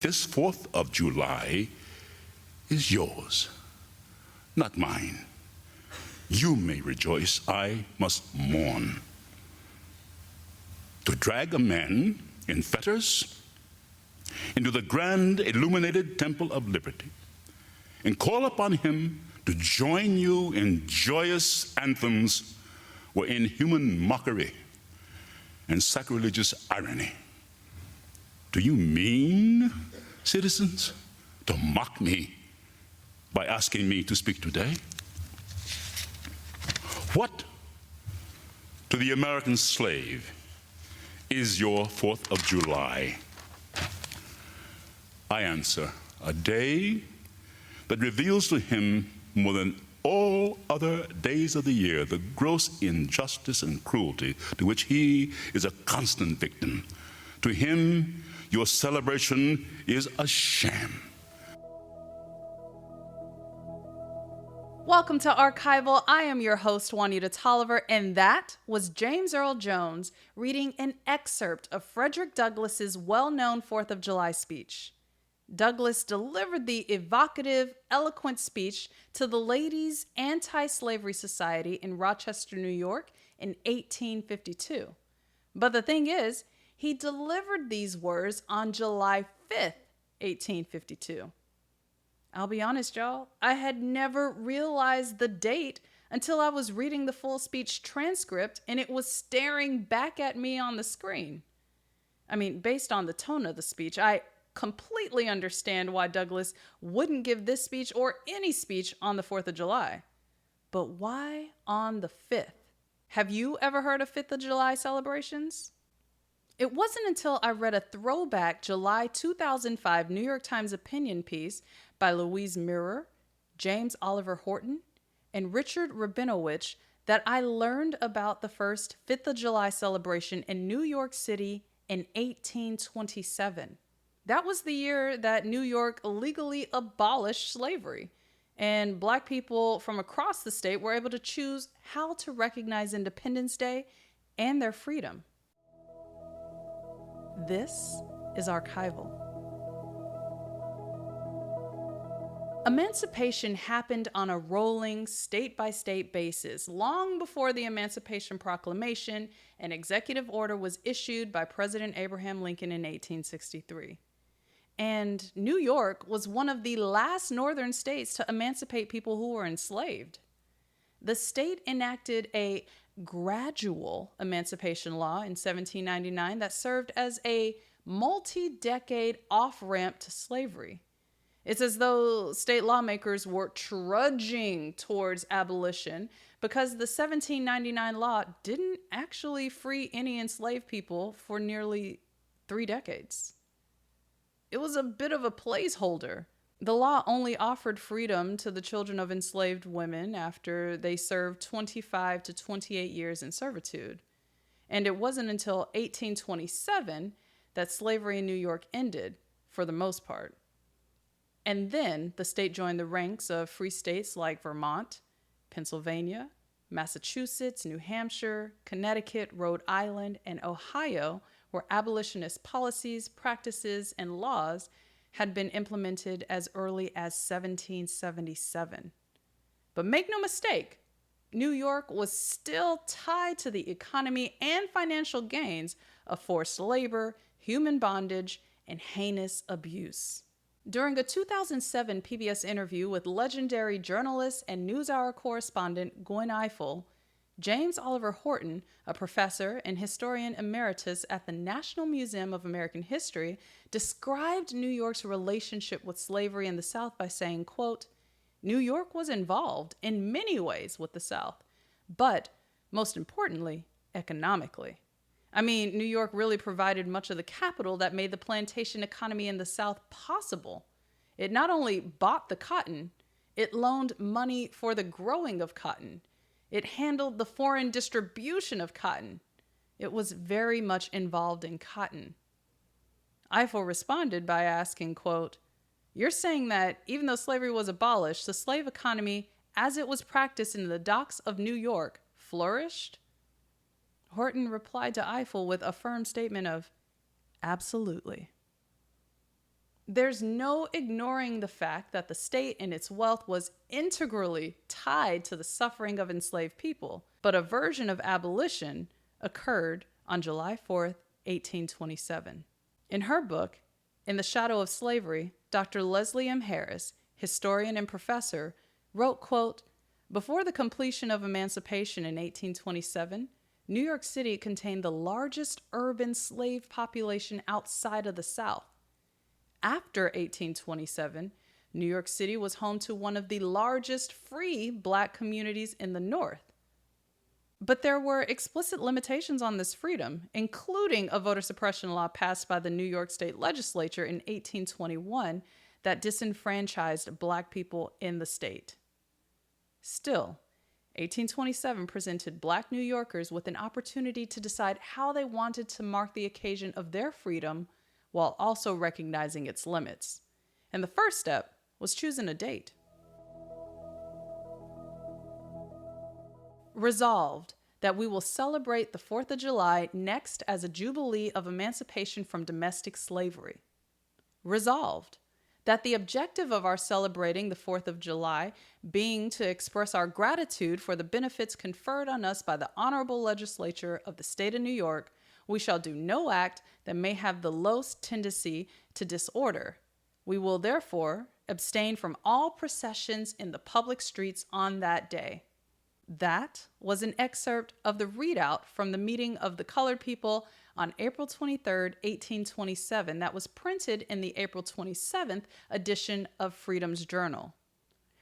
This 4th of July is yours, not mine. You may rejoice, I must mourn. To drag a man in fetters into the grand illuminated temple of liberty and call upon him to join you in joyous anthems were inhuman mockery and sacrilegious irony. Do you mean, citizens, to mock me by asking me to speak today? What to the American slave is your 4th of July? I answer, a day that reveals to him more than all other days of the year the gross injustice and cruelty to which he is a constant victim. To him, your celebration is a sham. Welcome to Archival. I am your host, Juanita Tolliver, and that was James Earl Jones reading an excerpt of Frederick Douglass's well-known 4th of July speech. Douglass delivered the evocative, eloquent speech to the Ladies Antislavery Society in Rochester, New York in 1852. But the thing is, he delivered these words on July 5th, 1852. I'll be honest, y'all, I had never realized the date until I was reading the full speech transcript and it was staring back at me on the screen. I mean, based on the tone of the speech, I completely understand why Douglass wouldn't give this speech or any speech on the 4th of July. But why on the 5th? Have you ever heard of 5th of July celebrations? It wasn't until I read a throwback July 2005 New York Times opinion piece by Louise Mirror, James Oliver Horton, and Richard Rabinowitz that I learned about the first 5th of July celebration in New York City in 1827. That was the year that New York legally abolished slavery, and Black people from across the state were able to choose how to recognize Independence Day and their freedom. This is Archival. Emancipation happened on a rolling state-by-state basis long before the Emancipation Proclamation and executive order was issued by President Abraham Lincoln in 1863. And New York was one of the last northern states to emancipate people who were enslaved. The state enacted a gradual emancipation law in 1799 that served as a multi-decade off-ramp to slavery. It's as though state lawmakers were trudging towards abolition because the 1799 law didn't actually free any enslaved people for nearly 3 decades. It was a bit of a placeholder. The law only offered freedom to the children of enslaved women after they served 25 to 28 years in servitude. And it wasn't until 1827 that slavery in New York ended, for the most part. And then the state joined the ranks of free states like Vermont, Pennsylvania, Massachusetts, New Hampshire, Connecticut, Rhode Island, and Ohio, where abolitionist policies, practices, and laws had been implemented as early as 1777. But make no mistake, New York was still tied to the economy and financial gains of forced labor, human bondage, and heinous abuse. During a 2007 PBS interview with legendary journalist and NewsHour correspondent Gwen Ifill, James Oliver Horton, a professor and historian emeritus at the National Museum of American History, described New York's relationship with slavery in the South by saying, quote, "New York was involved in many ways with the South, but most importantly, economically. I mean, New York really provided much of the capital that made the plantation economy in the South possible. It not only bought the cotton, it loaned money for the growing of cotton. It handled the foreign distribution of cotton. It was very much involved in cotton." Ifill responded by asking, quote, "You're saying that even though slavery was abolished, the slave economy as it was practiced in the docks of New York flourished?" Horton replied to Ifill with a firm statement of, "Absolutely." There's no ignoring the fact that the state and its wealth was integrally tied to the suffering of enslaved people, but a version of abolition occurred on July 4th, 1827. In her book, In the Shadow of Slavery, Dr. Leslie M. Harris, historian and professor, wrote, quote, "Before the completion of emancipation in 1827, New York City contained the largest urban slave population outside of the South. After 1827, New York City was home to one of the largest free Black communities in the North. But there were explicit limitations on this freedom, including a voter suppression law passed by the New York State Legislature in 1821 that disenfranchised Black people in the state. Still, 1827 presented Black New Yorkers with an opportunity to decide how they wanted to mark the occasion of their freedom while also recognizing its limits. And the first step was choosing a date. Resolved that we will celebrate the 4th of July next as a jubilee of emancipation from domestic slavery. Resolved that the objective of our celebrating the 4th of July being to express our gratitude for the benefits conferred on us by the honorable legislature of the state of New York, we shall do no act that may have the lowest tendency to disorder. We will therefore abstain from all processions in the public streets on that day." That was an excerpt of the readout from the meeting of the colored people on April 23rd, 1827, that was printed in the April 27th edition of Freedom's Journal.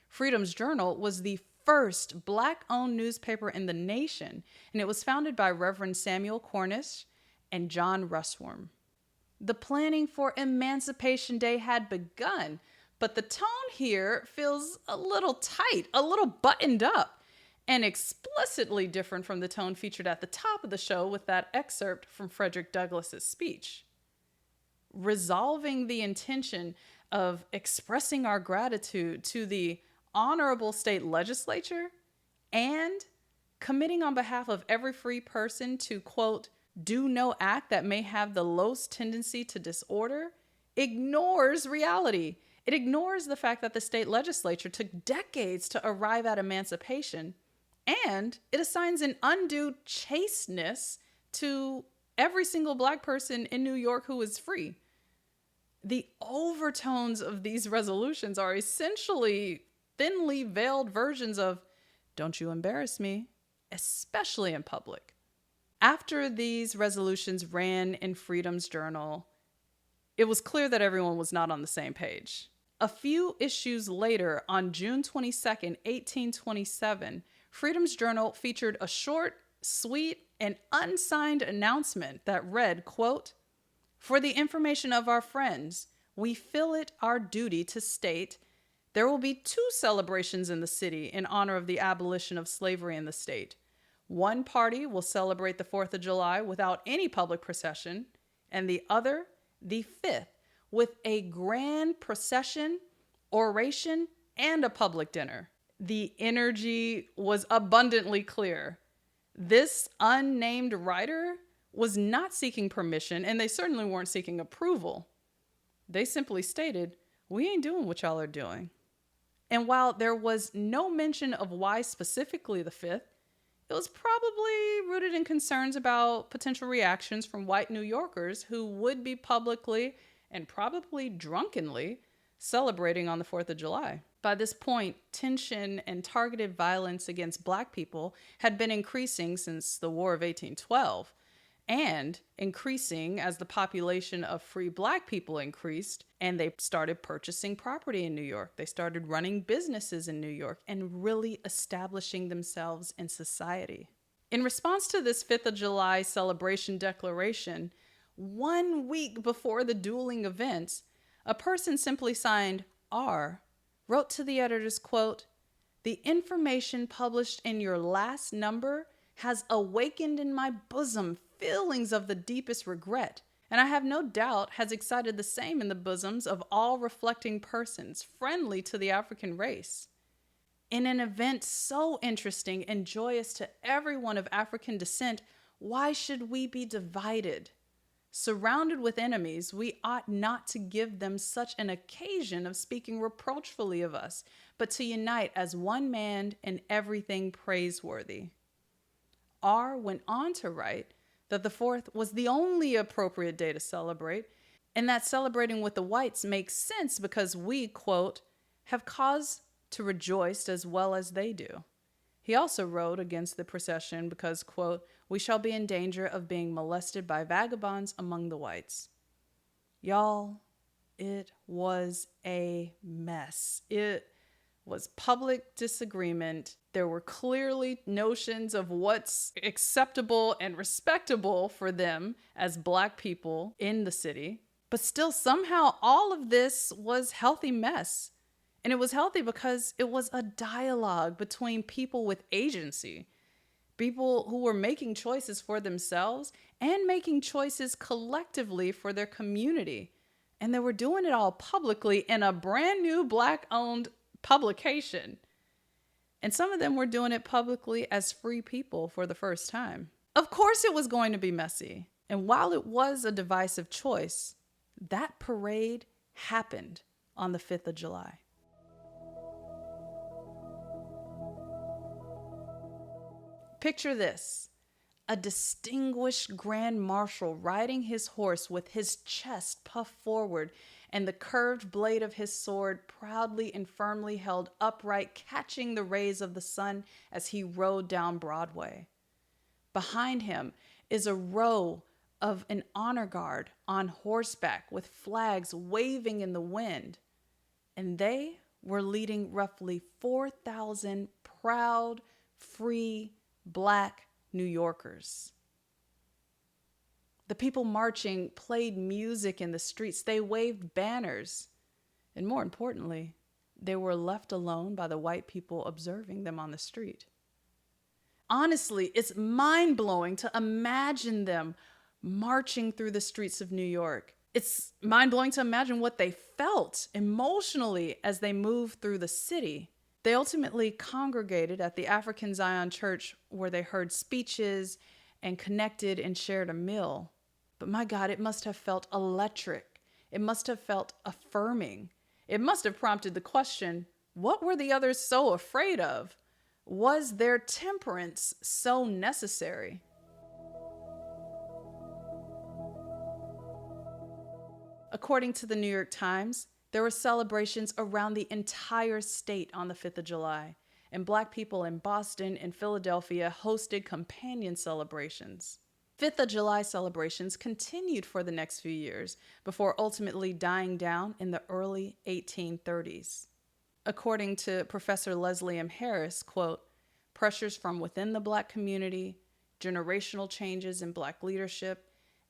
Freedom's Journal was the first Black-owned newspaper in the nation, and it was founded by Reverend Samuel Cornish and John Rushworm. The planning for Emancipation Day had begun, but the tone here feels a little tight, a little buttoned up, and explicitly different from the tone featured at the top of the show with that excerpt from Frederick Douglass's speech. Resolving the intention of expressing our gratitude to the honorable state legislature and committing on behalf of every free person to, quote, "do no act that may have the lowest tendency to disorder," ignores reality. It ignores the fact that the state legislature took decades to arrive at emancipation, and it assigns an undue chasteness to every single Black person in New York who is free. The overtones of these resolutions are essentially thinly veiled versions of "don't you embarrass me," especially in public. After these resolutions ran in Freedom's Journal, it was clear that everyone was not on the same page. A few issues later, on June 22nd, 1827, Freedom's Journal featured a short, sweet, and unsigned announcement that read, quote, "For the information of our friends, we feel it our duty to state there will be 2 celebrations in the city in honor of the abolition of slavery in the state. One party will celebrate the 4th of July without any public procession, and the other, the 5th, with a grand procession, oration, and a public dinner." The energy was abundantly clear. This unnamed writer was not seeking permission, and they certainly weren't seeking approval. They simply stated, "We ain't doing what y'all are doing." And while there was no mention of why specifically the 5th, it was probably rooted in concerns about potential reactions from white New Yorkers who would be publicly and probably drunkenly celebrating on the 4th of July. By this point, tension and targeted violence against Black people had been increasing since the War of 1812, and increasing as the population of free Black people increased, and they started purchasing property in New York. They started running businesses in New York and really establishing themselves in society. In response to this 5th of July celebration declaration, 1 week before the dueling events, a person simply signed R wrote to the editors, quote, "The information published in your last number has awakened in my bosom feelings of the deepest regret, and I have no doubt has excited the same in the bosoms of all reflecting persons friendly to the African race. In an event so interesting and joyous to everyone of African descent, why should we be divided? Surrounded with enemies, we ought not to give them such an occasion of speaking reproachfully of us, but to unite as one man in everything praiseworthy. R. went on to write that the 4th was the only appropriate day to celebrate, and that celebrating with the whites makes sense because we, quote, have cause to rejoice as well as they do. He also wrote against the procession because, quote, we shall be in danger of being molested by vagabonds among the whites. Y'all, it was a mess. It was public disagreement. There were clearly notions of what's acceptable and respectable for them as Black people in the city. But still, somehow, all of this was healthy mess. And it was healthy because it was a dialogue between people with agency, people who were making choices for themselves and making choices collectively for their community. And they were doing it all publicly in a brand new Black-owned publication. And some of them were doing it publicly as free people for the first time. Of course it was going to be messy. And while it was a divisive choice, that parade happened on the 5th of July. Picture this, a distinguished grand marshal riding his horse with his chest puffed forward and the curved blade of his sword proudly and firmly held upright, catching the rays of the sun as he rode down Broadway. Behind him is a row of an honor guard on horseback with flags waving in the wind, and they were leading roughly 4,000 proud, free, Black New Yorkers. The people marching played music in the streets. They waved banners. And more importantly, they were left alone by the white people observing them on the street. Honestly, it's mind-blowing to imagine them marching through the streets of New York. It's mind-blowing to imagine what they felt emotionally as they moved through the city. They ultimately congregated at the African Zion Church where they heard speeches and connected and shared a meal. But my God, it must have felt electric. It must have felt affirming. It must have prompted the question, what were the others so afraid of? Was their temperance so necessary? According to the New York Times, there were celebrations around the entire state on the 5th of July, and Black people in Boston and Philadelphia hosted companion celebrations. 5th of July celebrations continued for the next few years before ultimately dying down in the early 1830s. According to Professor Leslie M. Harris, quote, pressures from within the Black community, generational changes in Black leadership,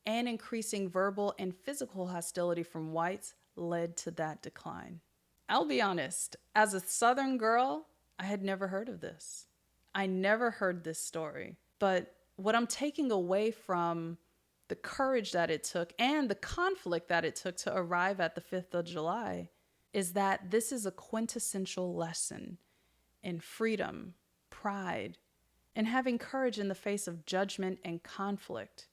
and increasing verbal and physical hostility from whites led to that decline. I'll be honest, as a Southern girl, I had never heard of this. I never heard this story. But what I'm taking away from the courage that it took and the conflict that it took to arrive at the 5th of July is that this is a quintessential lesson in freedom, pride, and having courage in the face of judgment and conflict.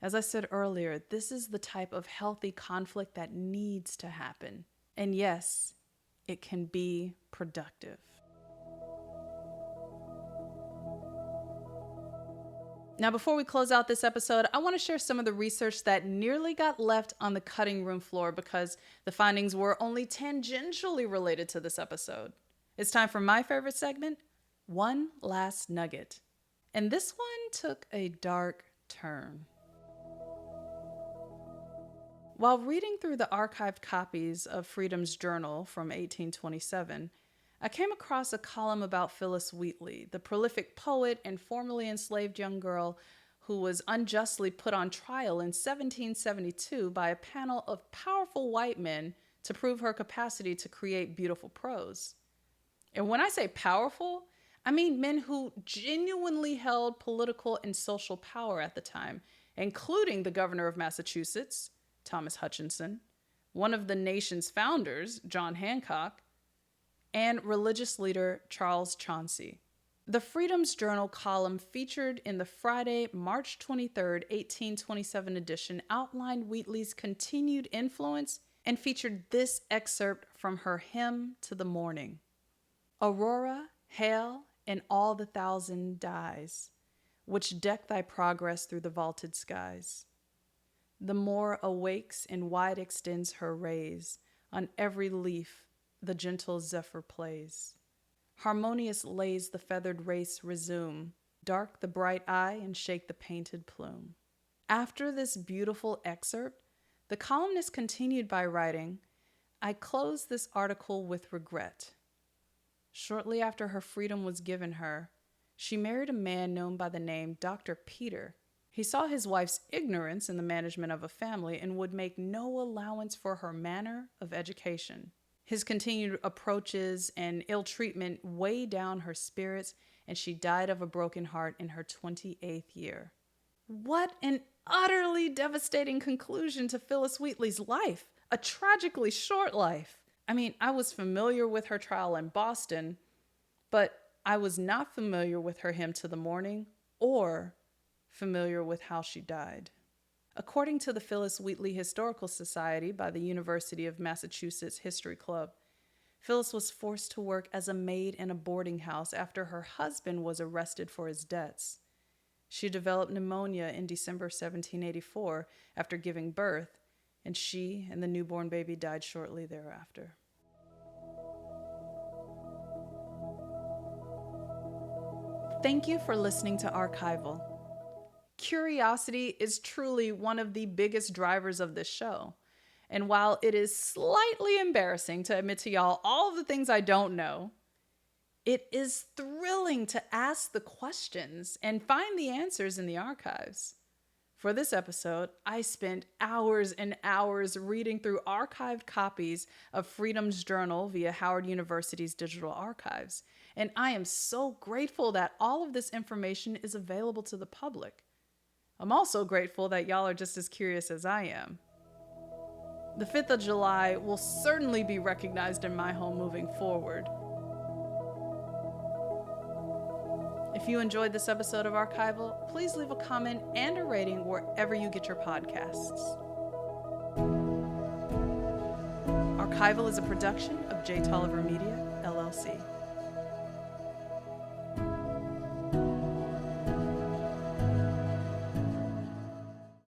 As I said earlier, this is the type of healthy conflict that needs to happen. And yes, it can be productive. Now, before we close out this episode, I want to share some of the research that nearly got left on the cutting room floor because the findings were only tangentially related to this episode. It's time for my favorite segment, One Last Nugget. And this one took a dark turn. While reading through the archived copies of Freedom's Journal from 1827, I came across a column about Phyllis Wheatley, the prolific poet and formerly enslaved young girl who was unjustly put on trial in 1772 by a panel of powerful white men to prove her capacity to create beautiful prose. And when I say powerful, I mean men who genuinely held political and social power at the time, including the governor of Massachusetts, Thomas Hutchinson, one of the nation's founders, John Hancock, and religious leader Charles Chauncey. The Freedom's Journal column featured in the Friday, March 23, 1827 edition outlined Wheatley's continued influence and featured this excerpt from her hymn to the morning. Aurora, hail, and all the thousand dyes, which deck thy progress through the vaulted skies. The more awakes and wide extends her rays, on every leaf the gentle zephyr plays. Harmonious lays the feathered race resume, dark the bright eye and shake the painted plume. After this beautiful excerpt, the columnist continued by writing, I close this article with regret. Shortly after her freedom was given her, she married a man known by the name Dr. Peter. He saw his wife's ignorance in the management of a family and would make no allowance for her manner of education. His continued approaches and ill treatment weighed down her spirits, and she died of a broken heart in her 28th year. What an utterly devastating conclusion to Phyllis Wheatley's life, a tragically short life. I mean, I was familiar with her trial in Boston, but I was not familiar with her hymn to the morning or familiar with how she died. According to the Phyllis Wheatley Historical Society by the University of Massachusetts History Club, Phyllis was forced to work as a maid in a boarding house after her husband was arrested for his debts. She developed pneumonia in December 1784 after giving birth, and she and the newborn baby died shortly thereafter. Thank you for listening to Archival. Curiosity is truly one of the biggest drivers of this show. And while it is slightly embarrassing to admit to y'all all of the things I don't know, it is thrilling to ask the questions and find the answers in the archives. For this episode, I spent hours and hours reading through archived copies of Freedom's Journal via Howard University's digital archives. And I am so grateful that all of this information is available to the public. I'm also grateful that y'all are just as curious as I am. The 5th of July will certainly be recognized in my home moving forward. If you enjoyed this episode of Archival, please leave a comment and a rating wherever you get your podcasts. Archival is a production of J. Tolliver Media, LLC.